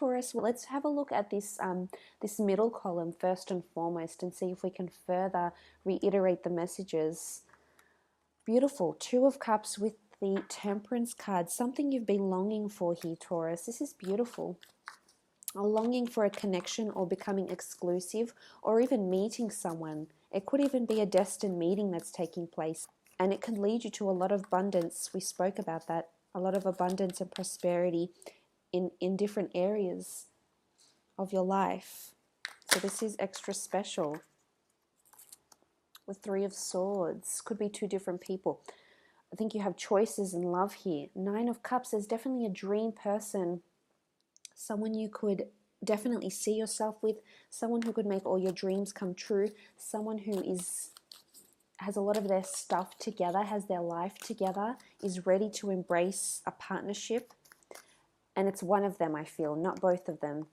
Taurus, well, let's have a look at this middle column first and foremost and see if we can further reiterate the messages. Beautiful. Two of Cups with the Temperance card. Something you've been longing for here, Taurus. This is beautiful. A longing for a connection or becoming exclusive or even meeting someone. It could even be a destined meeting that's taking place, and it can lead you to a lot of abundance. We spoke about that. A lot of abundance and prosperity in different areas of your life. So this is extra special. With Three of Swords, could be two different people. I think you have choices in love here. Nine of Cups, there's definitely a dream person, someone you could definitely see yourself with, someone who could make all your dreams come true, someone who has a lot of their stuff together, has their life together, is ready to embrace a partnership. And it's one of them, I feel, not both of them.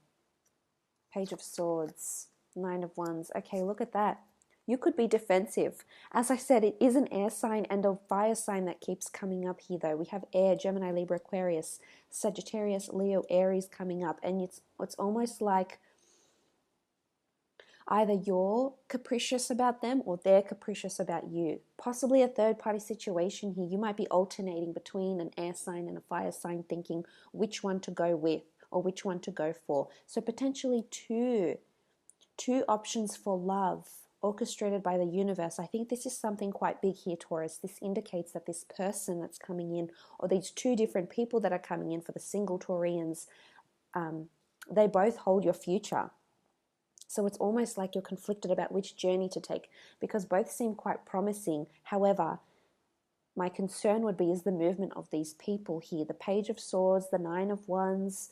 Page of Swords, Nine of Wands. Okay, look at that. You could be defensive. As I said, it is an air sign and a fire sign that keeps coming up here, though. We have air, Gemini, Libra, Aquarius, Sagittarius, Leo, Aries coming up. And it's almost like either you're capricious about them or they're capricious about you. Possibly a third-party situation here. You might be alternating between an air sign and a fire sign, thinking which one to go with or which one to go for. So potentially two options for love orchestrated by the universe. I think this is something quite big here, Taurus. This indicates that this person that's coming in, or these two different people that are coming in for the single Taurians, they both hold your future. So it's almost like you're conflicted about which journey to take, because both seem quite promising. However, my concern would be is the movement of these people here. The Page of Swords, the Nine of Wands.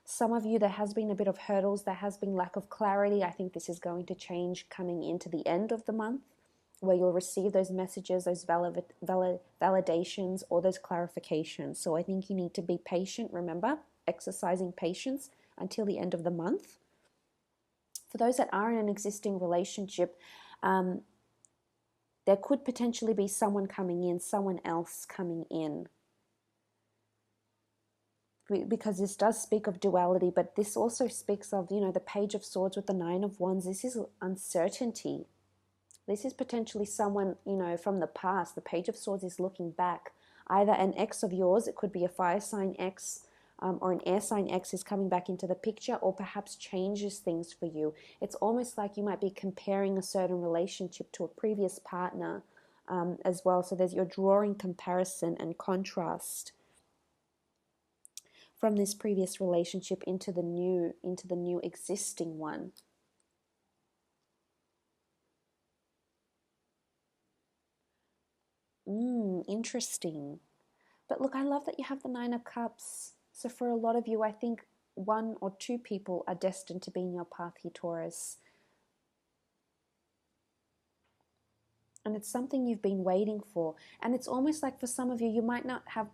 Some of you, there has been a bit of hurdles. There has been lack of clarity. I think this is going to change coming into the end of the month, where you'll receive those messages, those validations, or those clarifications. So I think you need to be patient. Remember, exercising patience until the end of the month. For those that are in an existing relationship, there could potentially be someone coming in, someone else coming in. Because this does speak of duality, but this also speaks of, the Page of Swords with the Nine of Wands. This is uncertainty. This is potentially someone, from the past. The Page of Swords is looking back. Either an ex of yours, it could be a fire sign ex, or an air sign X is coming back into the picture, or perhaps changes things for you. It's almost like you might be comparing a certain relationship to a previous partner as well. So you're drawing comparison and contrast from this previous relationship into the new existing one. Interesting. But look, I love that you have the Nine of Cups. So for a lot of you, I think one or two people are destined to be in your path here, Taurus. And it's something you've been waiting for. And it's almost like for some of you, you might not have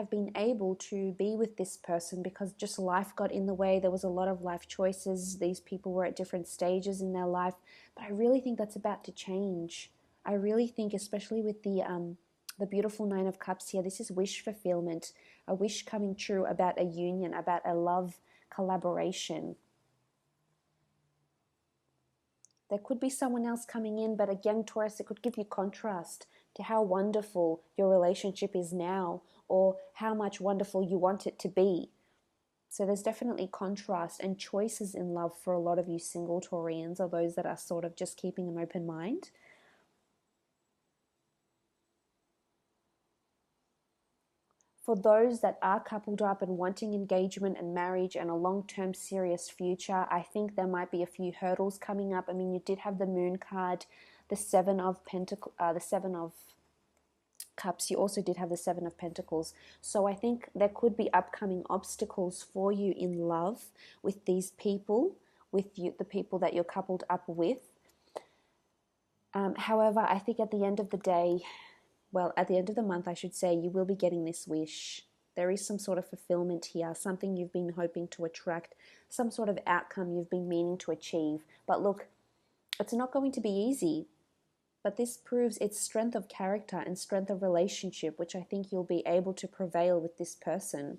been able to be with this person because just life got in the way. There was a lot of life choices. These people were at different stages in their life. But I really think that's about to change. I really think, especially with the beautiful Nine of Cups here, this is wish fulfillment, a wish coming true about a union, about a love collaboration. There could be someone else coming in, but again, Taurus, it could give you contrast to how wonderful your relationship is now, or how much wonderful you want it to be. So there's definitely contrast and choices in love for a lot of you single Taurians, or those that are sort of just keeping an open mind. For those that are coupled up and wanting engagement and marriage and a long-term serious future, I think there might be a few hurdles coming up. I mean, you did have the Moon card, the Seven of Cups. You also did have the Seven of Pentacles. So I think there could be upcoming obstacles for you in love with these people, the people that you're coupled up with. However, I think at the end of the day, at the end of the month, I should say, you will be getting this wish. There is some sort of fulfillment here, something you've been hoping to attract, some sort of outcome you've been meaning to achieve. But look, it's not going to be easy. But this proves its strength of character and strength of relationship, which I think you'll be able to prevail with this person.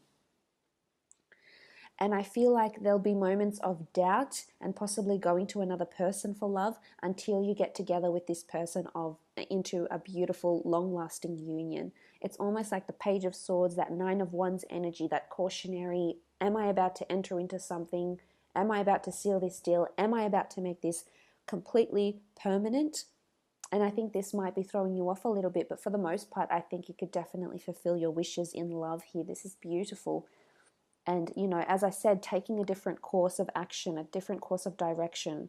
And I feel like there'll be moments of doubt and possibly going to another person for love until you get together with this person into a beautiful, long-lasting union. It's almost like the Page of Swords, that Nine of Wands energy, that cautionary, am I about to enter into something? Am I about to seal this deal? Am I about to make this completely permanent? And I think this might be throwing you off a little bit, but for the most part, I think you could definitely fulfill your wishes in love here. This is beautiful. And, you know, as I said, taking a different course of action, a different course of direction.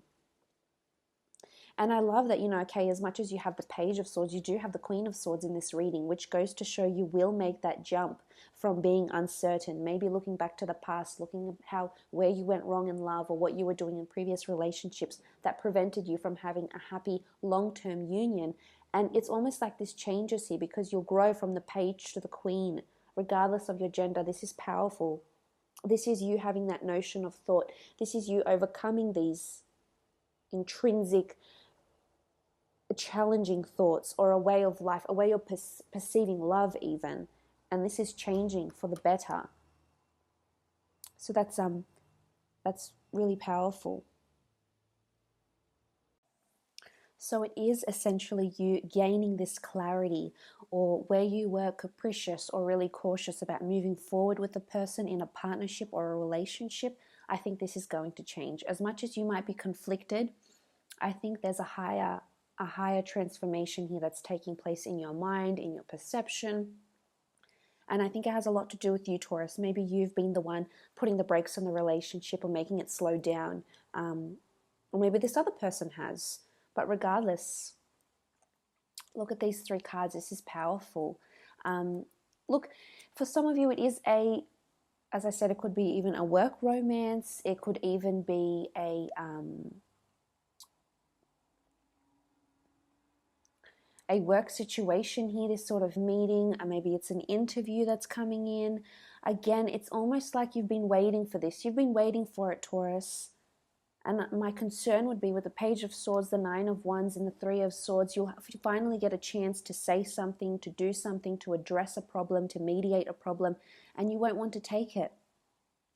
And I love that, you know, okay, as much as you have the Page of Swords, you do have the Queen of Swords in this reading, which goes to show you will make that jump from being uncertain, maybe looking back to the past, looking at where you went wrong in love or what you were doing in previous relationships that prevented you from having a happy long-term union. And it's almost like this changes here because you'll grow from the Page to the Queen, regardless of your gender. This is powerful. This is you having that notion of thought. This is you overcoming these intrinsic challenging thoughts or a way of life, a way of perceiving love even. And this is changing for the better. So that's really powerful. So it is essentially you gaining this clarity, or where you were capricious or really cautious about moving forward with a person in a partnership or a relationship. I think this is going to change. As much as you might be conflicted, I think there's a higher transformation here that's taking place in your mind, in your perception. And I think it has a lot to do with you, Taurus. Maybe you've been the one putting the brakes on the relationship or making it slow down. Or maybe this other person has. But regardless, look at these three cards. This is powerful. Look, for some of you, it is as I said, it could be even a work romance. It could even be a work situation here, this sort of meeting, or maybe it's an interview that's coming in. Again, it's almost like you've been waiting for this. You've been waiting for it, Taurus. And my concern would be with the Page of Swords, the Nine of Wands, and the Three of Swords, you'll finally get a chance to say something, to do something, to address a problem, to mediate a problem, and you won't want to take it.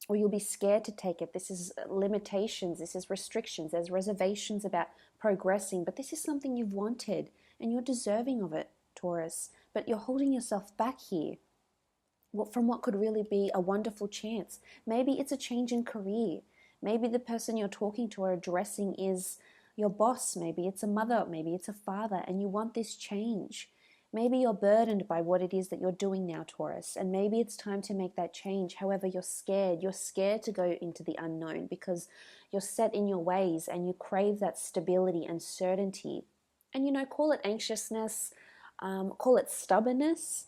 Or you'll be scared to take it. This is limitations, this is restrictions, there's reservations about progressing, but this is something you've wanted, and you're deserving of it, Taurus. But you're holding yourself back here from what could really be a wonderful chance. Maybe it's a change in career. Maybe the person you're talking to or addressing is your boss. Maybe it's a mother. Maybe it's a father, and you want this change. Maybe you're burdened by what it is that you're doing now, Taurus, and maybe it's time to make that change. However, you're scared. You're scared to go into the unknown because you're set in your ways and you crave that stability and certainty. And, you know, call it anxiousness, call it stubbornness.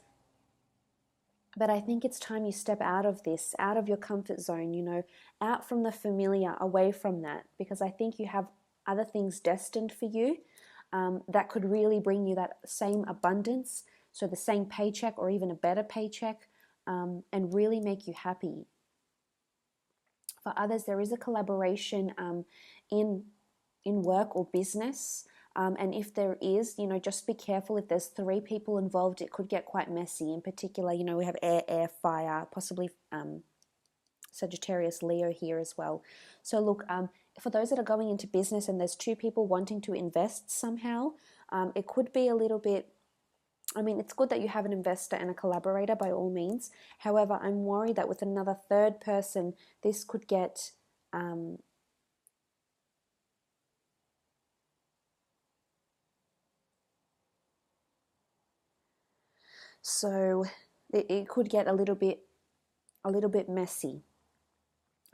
But I think it's time you step out of this, out of your comfort zone, you know, out from the familiar, away from that, because I think you have other things destined for you that could really bring you that same abundance, so the same paycheck or even a better paycheck, and really make you happy. For others, there is a collaboration in work or business. And if there is, you know, just be careful. If there's three people involved, it could get quite messy. In particular, you know, we have air, fire, possibly Sagittarius, Leo here as well. So look, for those that are going into business and there's two people wanting to invest somehow, it could be a little bit, I mean, it's good that you have an investor and a collaborator by all means. However, I'm worried that with another third person, this could get... So it could get a little bit messy,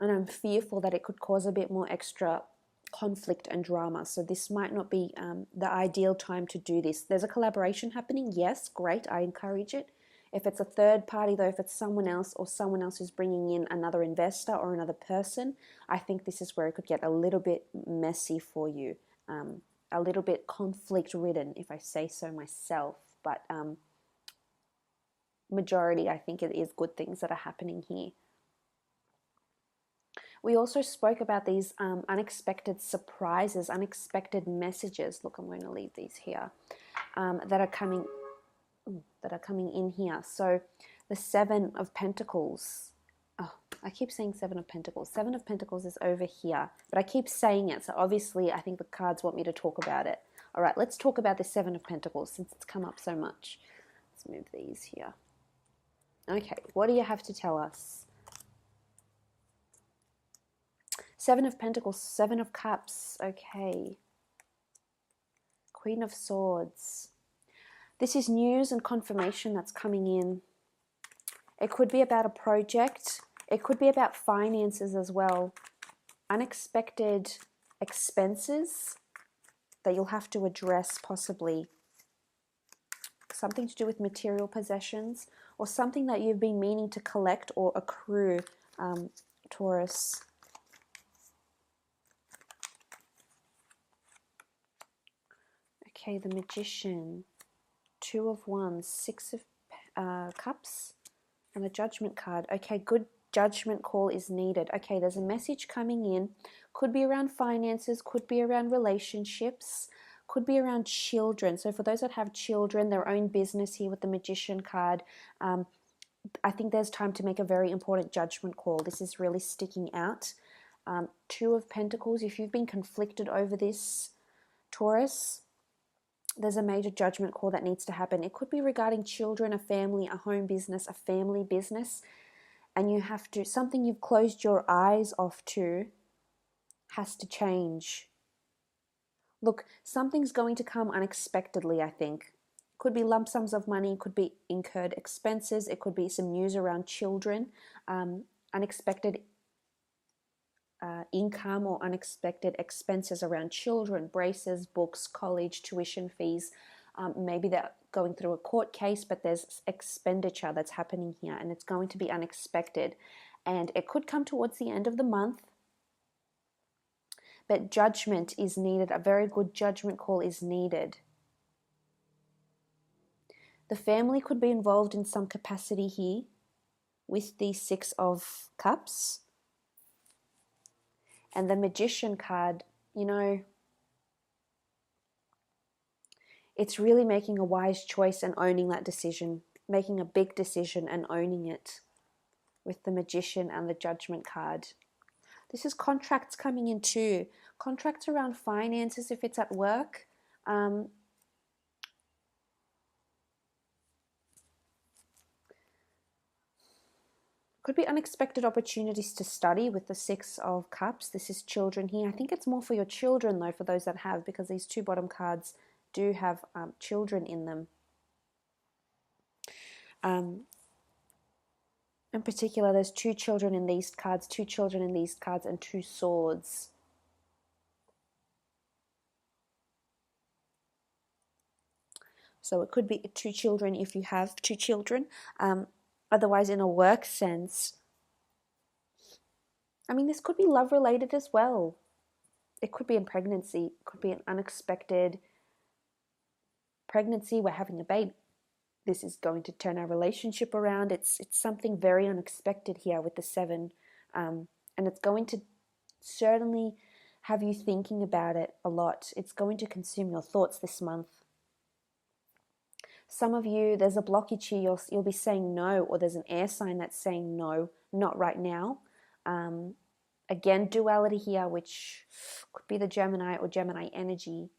and I'm fearful that it could cause a bit more extra conflict and drama. So this might not be the ideal time to do this. There's a collaboration happening, yes, great, I encourage it. If it's a third party though, if it's someone else or someone else who's bringing in another investor or another person, I think this is where it could get a little bit messy for you, a little bit conflict ridden, if I say so myself. But majority, I think it is good things that are happening here. We also spoke about these unexpected surprises, unexpected messages. Look, I'm going to leave these here that are coming in here. So the Seven of Pentacles. Oh, I keep saying Seven of Pentacles. Seven of Pentacles is over here, but I keep saying it, so obviously I think the cards want me to talk about it. All right, let's talk about the Seven of Pentacles since it's come up so much. Let's move these here. Okay, what do you have to tell us? Seven of Pentacles, Seven of Cups. Okay. Queen of Swords. This is news and confirmation that's coming in. It could be about a project. It could be about finances as well. Unexpected expenses that you'll have to address possibly. Something to do with material possessions or something that you've been meaning to collect or accrue, Taurus. Okay, the Magician, Two of Wands, Six of Cups, and the Judgment card. Okay, good judgment call is needed. Okay, there's a message coming in. Could be around finances, could be around relationships, could be around children. So for those that have children, their own business here with the Magician card, I think there's time to make a very important judgment call. This is really sticking out. Two of Pentacles, if you've been conflicted over this, Taurus, there's a major judgment call that needs to happen. It could be regarding children, a family, a home business, a family business, and you have to, something you've closed your eyes off to has to change. Look, something's going to come unexpectedly, I think. Could be lump sums of money, could be incurred expenses, it could be some news around children, unexpected income or unexpected expenses around children, braces, books, college, tuition fees. Maybe they're going through a court case, but there's expenditure that's happening here and it's going to be unexpected. And it could come towards the end of the month, but judgment is needed. A very good judgment call is needed. The family could be involved in some capacity here with the Six of Cups. And the Magician card, you know, it's really making a wise choice and owning that decision, making a big decision and owning it with the Magician and the Judgment card. This is contracts coming in too. Contracts around finances if it's at work. Could be unexpected opportunities to study with the Six of Cups. This is children here. I think it's more for your children though, for those that have, because these two bottom cards do have children in them. In particular, there's two children in these cards, two children in these cards, and two swords. So it could be two children if you have two children. Otherwise, in a work sense, I mean, this could be love related as well. It could be in pregnancy. It could be an unexpected pregnancy. We're having a baby. This is going to turn our relationship around. It's something very unexpected here with the Seven. And it's going to certainly have you thinking about it a lot. It's going to consume your thoughts this month. Some of you, there's a blockage here. You'll be saying no, or there's an air sign that's saying no, not right now. Again, duality here, which could be the Gemini or Gemini energy.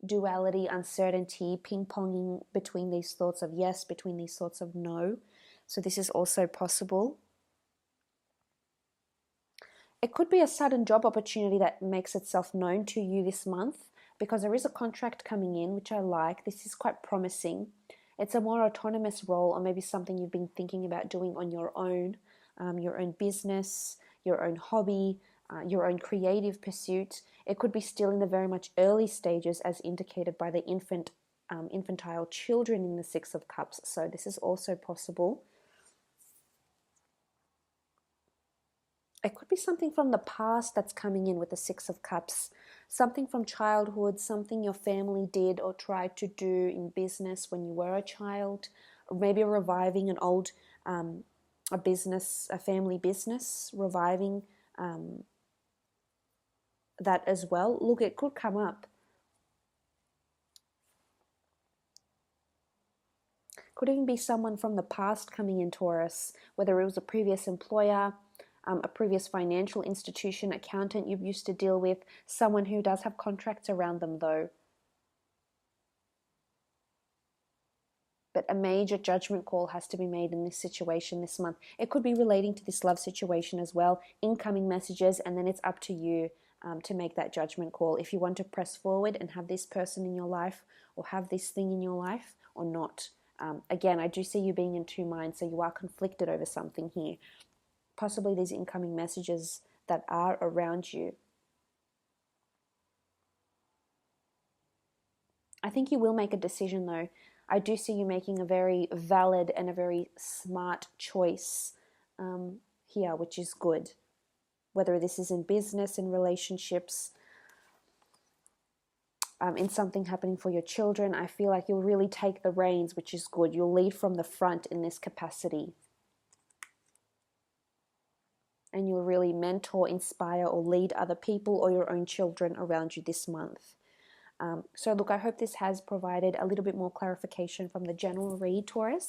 Duality, uncertainty, ping-ponging between these thoughts of yes, between these thoughts of no. So this is also possible. It could be a sudden job opportunity that makes itself known to you this month, because there is a contract coming in, which I like. This is quite promising. It's a more autonomous role, or maybe something you've been thinking about doing on your own business, your own hobby, your own creative pursuit. It could be still in the very much early stages, as indicated by the infantile children in the Six of Cups. So this is also possible. It could be something from the past that's coming in with the Six of Cups. Something from childhood, something your family did or tried to do in business when you were a child. Or maybe reviving an old a business, a family business, reviving that as well. Look, it could come up. Could even be someone from the past coming in, Taurus, whether it was a previous employer, a previous financial institution, accountant you used to deal with, someone who does have contracts around them though. But a major judgment call has to be made in this situation this month. It could be relating to this love situation as well, incoming messages, and then it's up to you to make that judgment call if you want to press forward and have this person in your life or have this thing in your life or not. Again, I do see you being in two minds, so you are conflicted over something here. Possibly these incoming messages that are around you. I think you will make a decision though. I do see you making a very valid and a very smart choice here, which is good. Whether this is in business, in relationships, in something happening for your children, I feel like you'll really take the reins, which is good. You'll lead from the front in this capacity. And you'll really mentor, inspire, or lead other people or your own children around you this month. So look, I hope this has provided a little bit more clarification from the general read, Taurus.